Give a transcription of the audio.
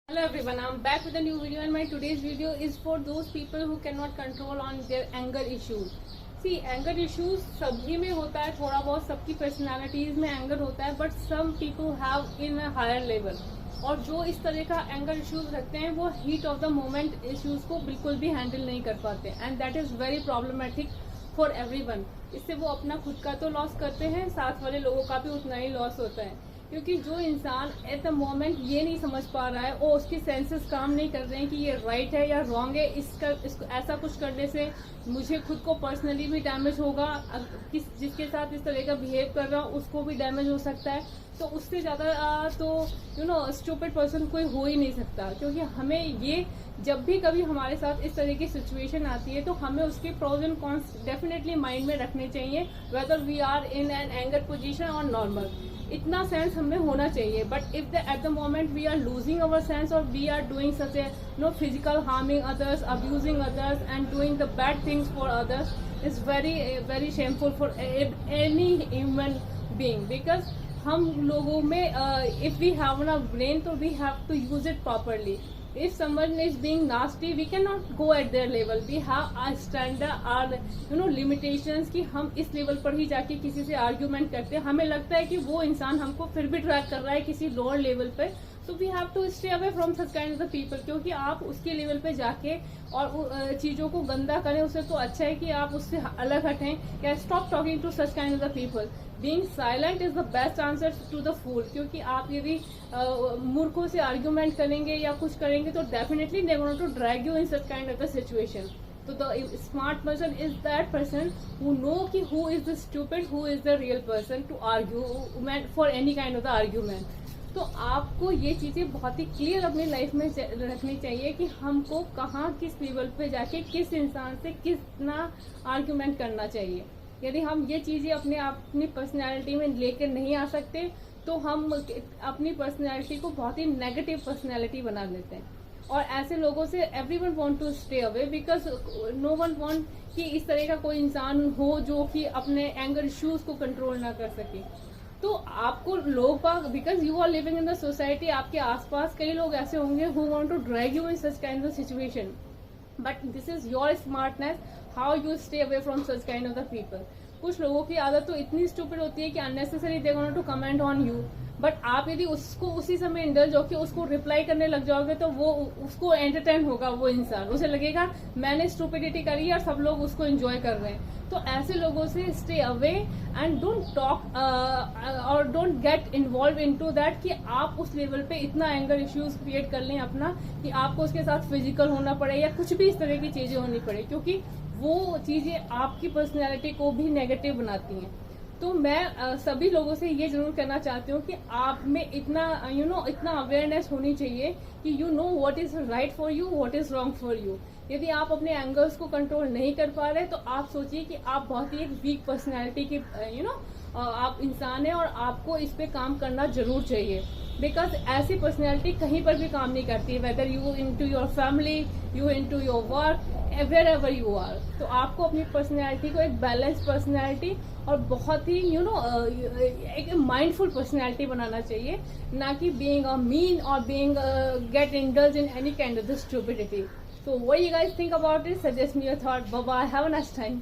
Hello everyone, I'm back with a new video and my today's video is for those people who cannot control on their anger issues. See, anger issues सभी में होता है, थोड़ा बहुत सबकी personalities में anger होता है, but some people have in a higher level. और जो इस तरह का एंगर इश्यूज रखते हैं वो heat of the moment issues को बिल्कुल भी हैंडल नहीं कर पाते and that is very problematic for everyone. इससे वो अपना खुद का तो लॉस करते हैं, साथ वाले लोगों का भी उतना ही लॉस होता है. क्योंकि जो इंसान एट द मोमेंट ये नहीं समझ पा रहा है और उसकी सेंसेस काम नहीं कर रहे हैं कि ये राइट है या रॉन्ग है, इसको ऐसा कुछ करने से मुझे खुद को पर्सनली भी डैमेज होगा, जिसके साथ इस तरह का बिहेव कर रहा हूँ उसको भी डैमेज हो सकता है, तो उससे ज़्यादा तो स्टूपिड पर्सन कोई हो ही नहीं सकता. क्योंकि हमें ये जब भी कभी हमारे साथ इस तरह की सिचुएशन आती है तो हमें उसके pros and cons definitely mind में रखने चाहिए, whether we are in an anger position और नॉर्मल. इतना सेंस हमें होना चाहिए. But if at the moment we are losing our sense और we are doing such a physical harming others, abusing others and doing the bad things for others is very shameful for any human being. Because हम लोगों में if we have a brain तो we have to use it properly. If someone is being nasty, we cannot go at their level. We have our standard, our limitations कि हम इस level पर ही जाके किसी से आर्ग्यूमेंट करते हैं. हमें लगता है कि वो इंसान हमको फिर भी ट्रैक कर रहा है किसी लोअर लेवल पे, so we have to stay away from such kind of people. क्योंकि आप उसके लेवल पे जाके और चीजों को गंदा करें उससे तो अच्छा है कि आप उससे अलग हटें. या stop talking to such kind of people. Being silent is the best answer to the fool. क्योंकि आप यदि मूर्खों से आर्ग्यूमेंट करेंगे या कुछ करेंगे तो definitely they want to drag you in such kind of the situation. So the smart person is that person who know कि who is the stupid, who is the real person to argue for any kind of the argument. तो आपको ये चीजें बहुत ही clear अपनी life में रखनी चाहिए कि हमको कहाँ किस लेवल पे जाके किस इंसान से कितना आर्ग्यूमेंट करना चाहिए. यदि हम ये चीजें अपनी पर्सनैलिटी में लेकर नहीं आ सकते तो हम अपनी पर्सनैलिटी को बहुत ही नेगेटिव पर्सनैलिटी बना लेते हैं. और ऐसे लोगों से everyone want to stay away because no one want कि इस तरह का कोई इंसान हो जो कि अपने एंगर इश्यूज को कंट्रोल ना कर सके. तो आपको लोग because you are living in the society, आपके आसपास कई लोग ऐसे होंगे who want to drag you in such kind of situation. But this is your smartness how you stay away from such kind of the people. कुछ लोगों की आदत तो इतनी स्टूपिड होती है कि unnecessary they want to comment on you. बट आप यदि उसको उसी समय इंडल्ज होकर उसको रिप्लाई करने लग जाओगे तो वो उसको एंटरटेन होगा, वो इंसान उसे लगेगा मैंने स्टूपिडिटी करी और सब लोग उसको एंजॉय कर रहे हैं. तो ऐसे लोगों से stay away and don't talk और don't get involve into that कि आप उस लेवल पे इतना एंगर इश्यूज क्रिएट कर लें अपना कि आपको उसके साथ फिजिकल होना पड़े या कुछ भी इस तरह की चीजें होनी पड़े. क्योंकि वो चीजें आपकी पर्सनैलिटी को भी नेगेटिव बनाती हैं. तो मैं सभी लोगों से ये जरूर कहना चाहती हूँ कि आप में इतना इतना अवेयरनेस होनी चाहिए कि you know what is right for you, what is wrong for you. यदि आप अपने एंगर्स को कंट्रोल नहीं कर पा रहे तो आप सोचिए कि आप बहुत ही एक वीक पर्सनैलिटी की आप इंसान हैं और आपको इस पे काम करना जरूर चाहिए. बिकॉज ऐसी पर्सनैलिटी कहीं पर भी काम नहीं करती, whether you into your family, you into your work, wherever you are. तो आपको अपनी पर्सनैलिटी को एक बैलेंस पर्सनैलिटी और बहुत ही एक माइंडफुल पर्सनैलिटी बनाना चाहिए, ना कि बीइंग अ मीन और being get indulge in any kind of the stupidity. So what you guys think about it? Suggest me your thought. Bye bye. Have a nice time.